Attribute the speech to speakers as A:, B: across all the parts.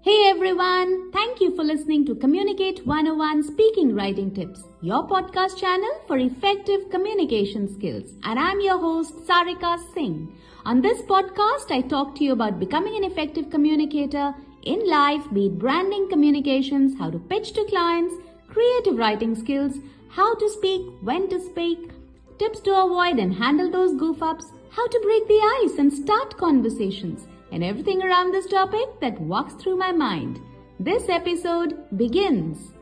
A: Hey everyone, thank you for listening to Communicate 101 Speaking Writing Tips, your podcast channel for effective communication skills. And I'm your host, Sarika Singh. On this podcast, I talk to you about becoming an effective communicator in life, be it branding, communications, how to pitch to clients, creative writing skills, how to speak, when to speak, tips to avoid and handle those goof-ups, how to break the ice and start conversations, and everything around this topic that walks through my mind. This episode begins.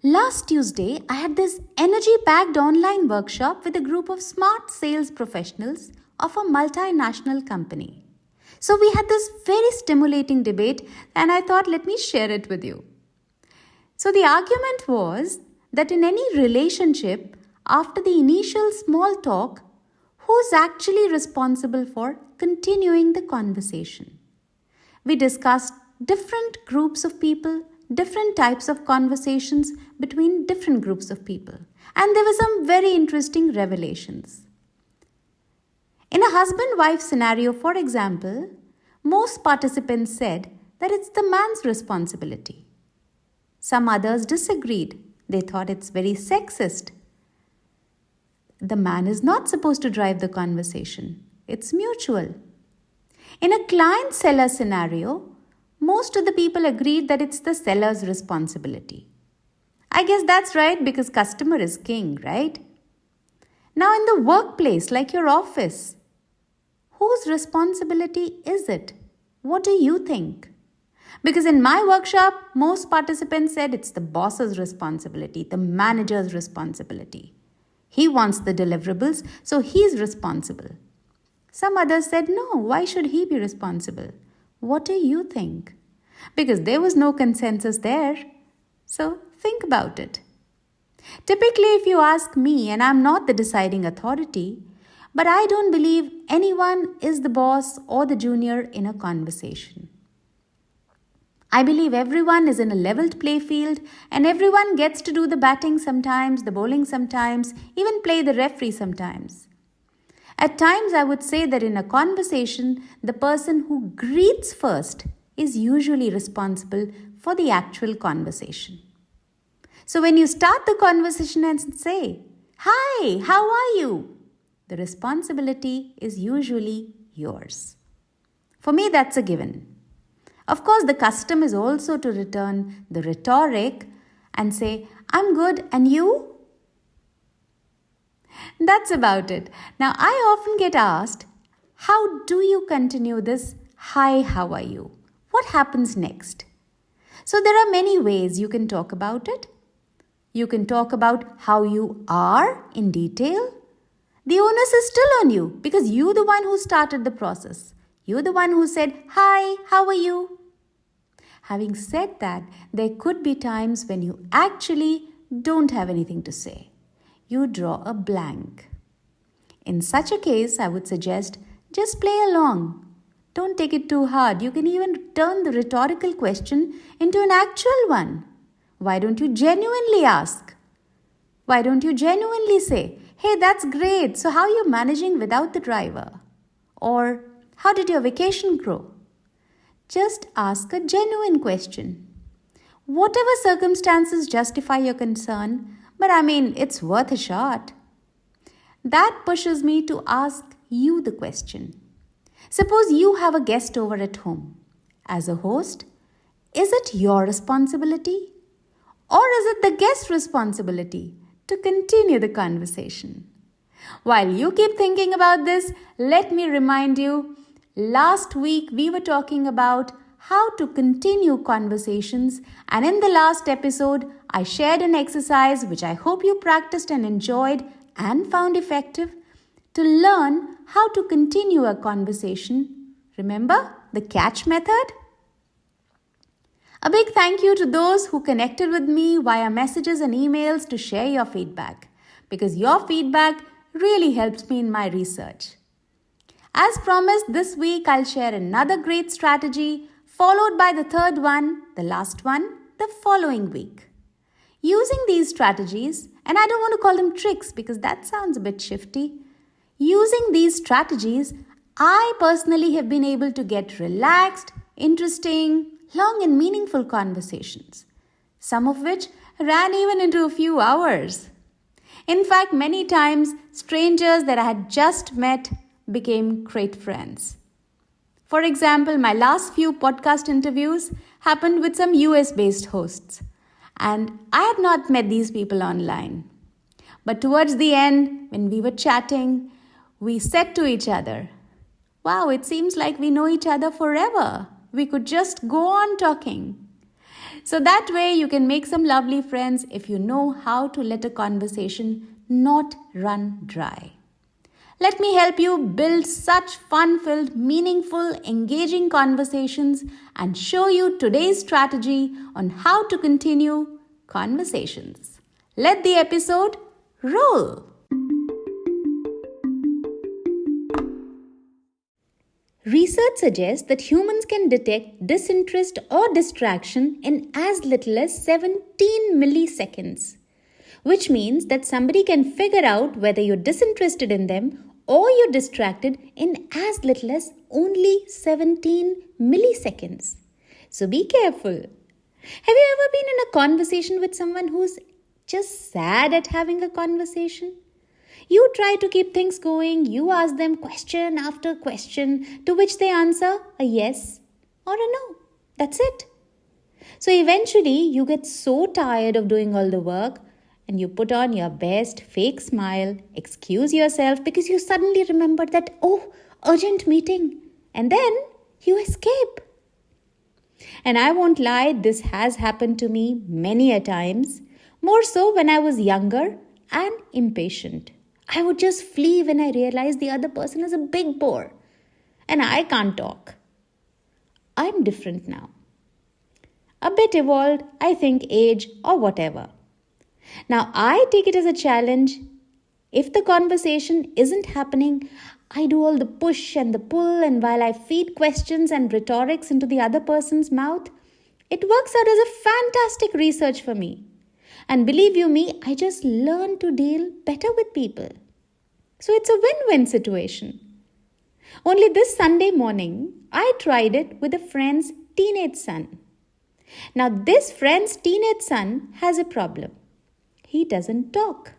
A: Last Tuesday, I had this energy-packed online workshop with a group of smart sales professionals of a multinational company. So we had this very stimulating debate, and I thought, let me share it with you. So the argument was that in any relationship, after the initial small talk, who's actually responsible for continuing the conversation? We discussed different groups of people, different types of conversations between different groups of people. And there were some very interesting revelations. In a husband-wife scenario, for example, most participants said that it's the man's responsibility. Some others disagreed. They thought it's very sexist. The man is not supposed to drive the conversation. It's mutual. In a client-seller scenario, most of the people agreed that it's the seller's responsibility. I guess that's right because customer is king, right? Now in the workplace, like your office, whose responsibility is it? What do you think? Because in my workshop, most participants said it's the boss's responsibility, the manager's responsibility. He wants the deliverables, so he's responsible. Some others said, no, why should he be responsible? What do you think? Because there was no consensus there. So think about it. Typically, if you ask me, and I'm not the deciding authority, but I don't believe anyone is the boss or the junior in a conversation. I believe everyone is in a leveled play field and everyone gets to do the batting sometimes, the bowling sometimes, even play the referee sometimes. At times, I would say that in a conversation, the person who greets first is usually responsible for the actual conversation. So when you start the conversation and say, "Hi, how are you?" the responsibility is usually yours. For me, that's a given. Of course, the custom is also to return the rhetoric and say, "I'm good, and you?" That's about it. Now, I often get asked, how do you continue this "Hi, how are you?" What happens next? So there are many ways you can talk about it. You can talk about how you are in detail. The onus is still on you because you're the one who started the process. You're the one who said, "Hi, how are you?" Having said that, there could be times when you actually don't have anything to say. You draw a blank. In such a case, I would suggest just play along. Don't take it too hard. You can even turn the rhetorical question into an actual one. Why don't you genuinely ask? Why don't you genuinely say, "Hey, that's great. So how are you managing without the driver?" Or, "How did your vacation go?" Just ask a genuine question. Whatever circumstances justify your concern, but it's worth a shot. That pushes me to ask you the question. Suppose you have a guest over at home. As a host, is it your responsibility? Or is it the guest's responsibility to continue the conversation? While you keep thinking about this, let me remind you, last week we were talking about how to continue conversations, and in the last episode I shared an exercise which I hope you practiced and enjoyed and found effective to learn how to continue a conversation. Remember the catch method? A big thank you to those who connected with me via messages and emails to share your feedback, because your feedback really helps me in my research. As promised, this week I'll share another great strategy, followed by the third one, the last one, the following week. Using these strategies, and I don't want to call them tricks because that sounds a bit shifty. Using these strategies, I personally have been able to get relaxed, interesting, long and meaningful conversations, some of which ran even into a few hours. In fact, many times, strangers that I had just met became great friends. For example, my last few podcast interviews happened with some US-based hosts, and I had not met these people online. But towards the end, when we were chatting, we said to each other, "Wow, it seems like we know each other forever. We could just go on talking." So that way you can make some lovely friends if you know how to let a conversation not run dry. Let me help you build such fun-filled, meaningful, engaging conversations and show you today's strategy on how to continue conversations. Let the episode roll. Research suggests that humans can detect disinterest or distraction in as little as 17 milliseconds, which means that somebody can figure out whether you're disinterested in them or you're distracted in as little as only 17 milliseconds. So be careful. Have you ever been in a conversation with someone who's just sad at having a conversation? You try to keep things going, you ask them question after question, to which they answer a yes or a no. That's it. So eventually you get so tired of doing all the work and you put on your best fake smile, excuse yourself because you suddenly remember that, urgent meeting, and then you escape. And I won't lie, this has happened to me many a times, more so when I was younger and impatient. I would just flee when I realized the other person is a big bore and I can't talk. I'm different now. A bit evolved, I think, age or whatever. Now I take it as a challenge. If the conversation isn't happening, I do all the push and the pull, and while I feed questions and rhetorics into the other person's mouth, it works out as a fantastic research for me. And believe you me, I just learn to deal better with people. So it's a win-win situation. Only this Sunday morning, I tried it with a friend's teenage son. Now this friend's teenage son has a problem. He doesn't talk.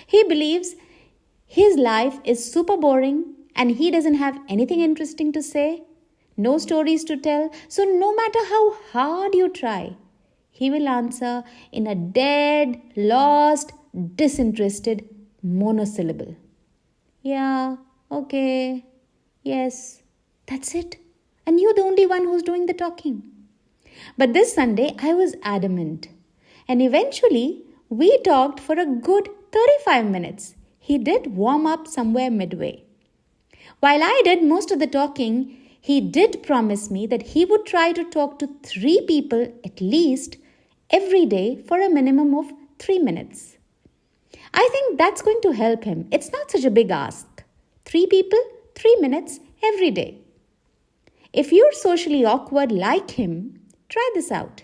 A: He believes his life is super boring and he doesn't have anything interesting to say, no stories to tell. So no matter how hard you try, he will answer in a dead, lost, disinterested monosyllable. Yeah, okay, yes, that's it. And you're the only one who's doing the talking. But this Sunday, I was adamant. And eventually, we talked for a good 35 minutes. He did warm up somewhere midway. While I did most of the talking, he did promise me that he would try to talk to 3 people at least every day for a minimum of 3 minutes. I think that's going to help him. It's not such a big ask. 3 people, 3 minutes every day. If you're socially awkward like him, try this out.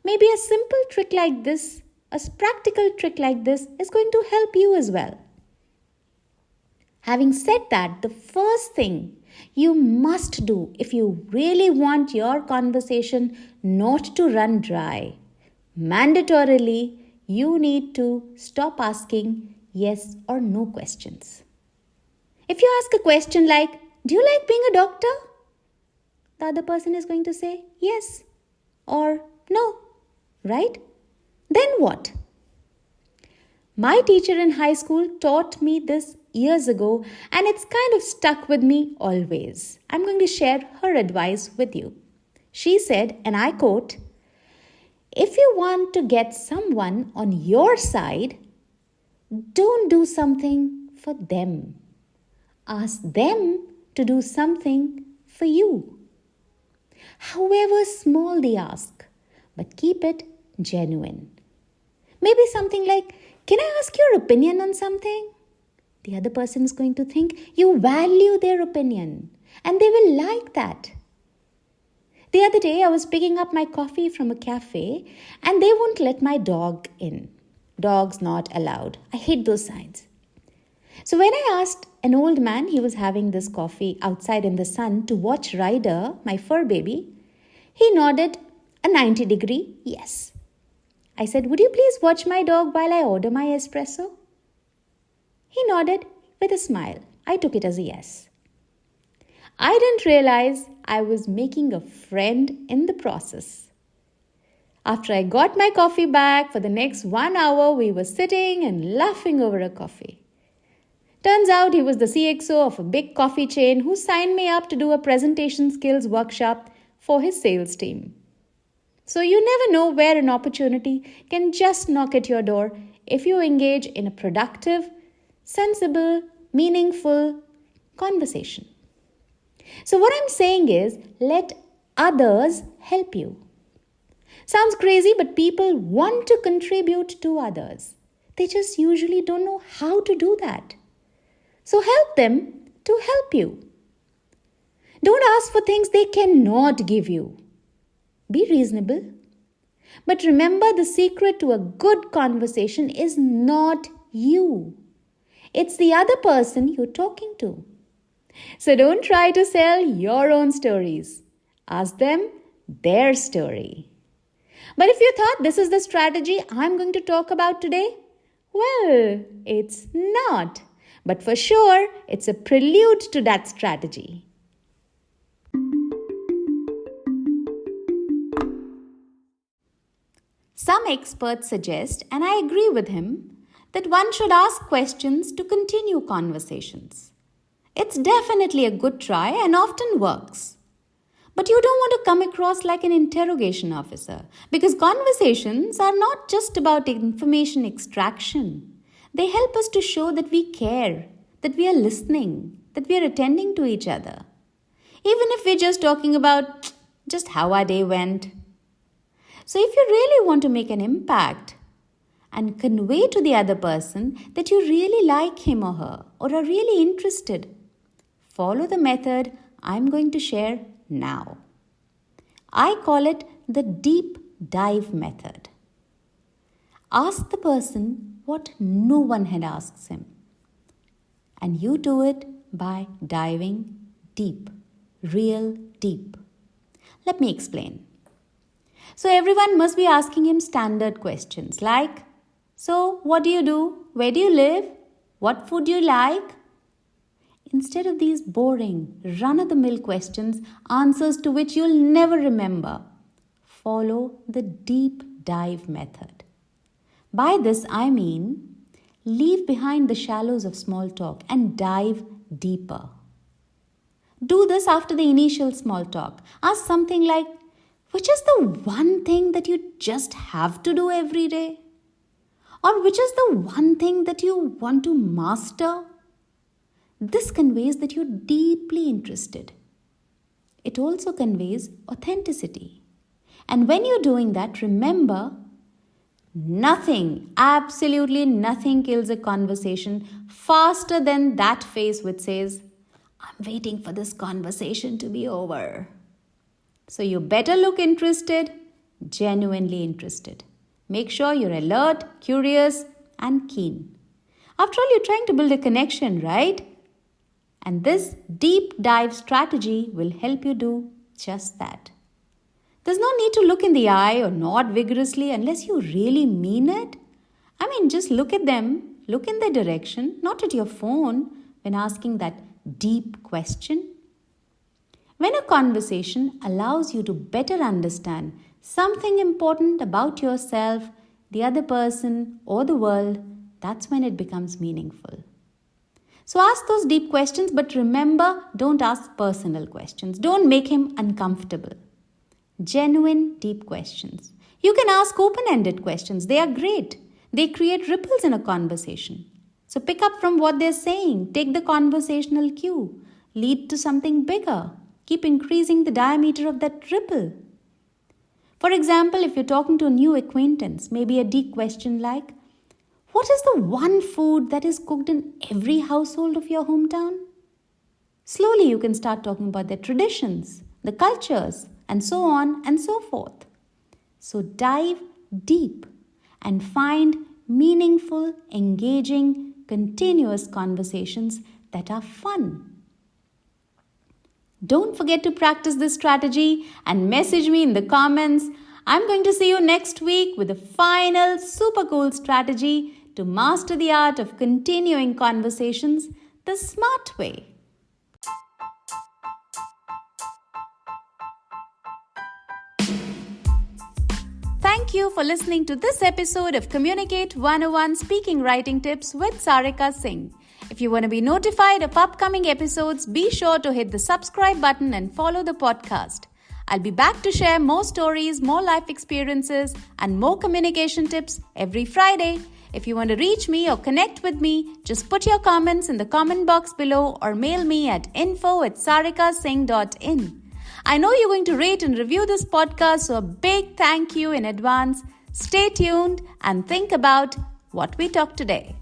A: Maybe a simple trick like this, a practical trick like this is going to help you as well. Having said that, the first thing you must do if you really want your conversation not to run dry, mandatorily, you need to stop asking yes or no questions. If you ask a question like, "Do you like being a doctor?" the other person is going to say yes or no, right? Then what? My teacher in high school taught me this years ago and it's kind of stuck with me always. I'm going to share her advice with you. She said, and I quote, "If you want to get someone on your side, don't do something for them. Ask them to do something for you. However small the ask, but keep it genuine. Maybe something like, 'Can I ask your opinion on something?' The other person is going to think you value their opinion and they will like that. The other day, I was picking up my coffee from a cafe and they won't let my dog in. Dogs not allowed. I hate those signs. So when I asked an old man, he was having this coffee outside in the sun to watch Ryder, my fur baby, He nodded a 90-degree yes. I said, "Would you please watch my dog while I order my espresso?" He nodded with a smile. I took it as a yes. I didn't realize I was making a friend in the process. After I got my coffee back, for the next 1 hour, we were sitting and laughing over a coffee. Turns out he was the CXO of a big coffee chain who signed me up to do a presentation skills workshop for his sales team. So you never know where an opportunity can just knock at your door if you engage in a productive, sensible, meaningful conversation. So what I'm saying is, let others help you. Sounds crazy, but people want to contribute to others. They just usually don't know how to do that. So help them to help you. Don't ask for things they cannot give you. Be reasonable. But remember, the secret to a good conversation is not you. It's the other person you're talking to. So don't try to sell your own stories. Ask them their story. But if you thought this is the strategy I'm going to talk about today, well, it's not. But for sure, it's a prelude to that strategy. Some experts suggest, and I agree with him, that one should ask questions to continue conversations. It's definitely a good try and often works. But you don't want to come across like an interrogation officer, because conversations are not just about information extraction. They help us to show that we care, that we are listening, that we are attending to each other. Even if we're just talking about just how our day went. So if you really want to make an impact and convey to the other person that you really like him or her or are really interested, follow the method I'm going to share now. I call it the deep dive method. Ask the person what no one had asked him. And you do it by diving deep, real deep. Let me explain. So everyone must be asking him standard questions like, so what do you do? Where do you live? What food do you like? Instead of these boring, run-of-the-mill questions, answers to which you'll never remember, follow the deep dive method. By this I mean, leave behind the shallows of small talk and dive deeper. Do this after the initial small talk. Ask something like, which is the one thing that you just have to do every day? Or which is the one thing that you want to master? This conveys that you're deeply interested. It also conveys authenticity. And when you're doing that, remember, nothing, absolutely nothing kills a conversation faster than that face which says, I'm waiting for this conversation to be over. So you better look interested, genuinely interested. Make sure you're alert, curious, and keen. After all, you're trying to build a connection, right? And this deep dive strategy will help you do just that. There's no need to look in the eye or nod vigorously unless you really mean it. I mean, just look at them, look in their direction, not at your phone when asking that deep question. When a conversation allows you to better understand something important about yourself, the other person, or the world, that's when it becomes meaningful. So ask those deep questions, but remember, don't ask personal questions. Don't make him uncomfortable. Genuine, deep questions. You can ask open-ended questions. They are great. They create ripples in a conversation. So pick up from what they're saying. Take the conversational cue. Lead to something bigger. Keep increasing the diameter of that ripple. For example, if you're talking to a new acquaintance, maybe a deep question like, what is the one food that is cooked in every household of your hometown? Slowly you can start talking about their traditions, the cultures, and so on and so forth. So dive deep and find meaningful, engaging, continuous conversations that are fun. Don't forget to practice this strategy and message me in the comments. I'm going to see you next week with the final super cool strategy to master the art of continuing conversations the smart way. Thank you for listening to this episode of Communicate 101 Speaking Writing Tips with Sarika Singh. If you want to be notified of upcoming episodes, be sure to hit the subscribe button and follow the podcast. I'll be back to share more stories, more life experiences, and more communication tips every Friday. If you want to reach me or connect with me, just put your comments in the comment box below or mail me at info@sarikasingh.in. I know you're going to rate and review this podcast, so a big thank you in advance. Stay tuned and think about what we talked today.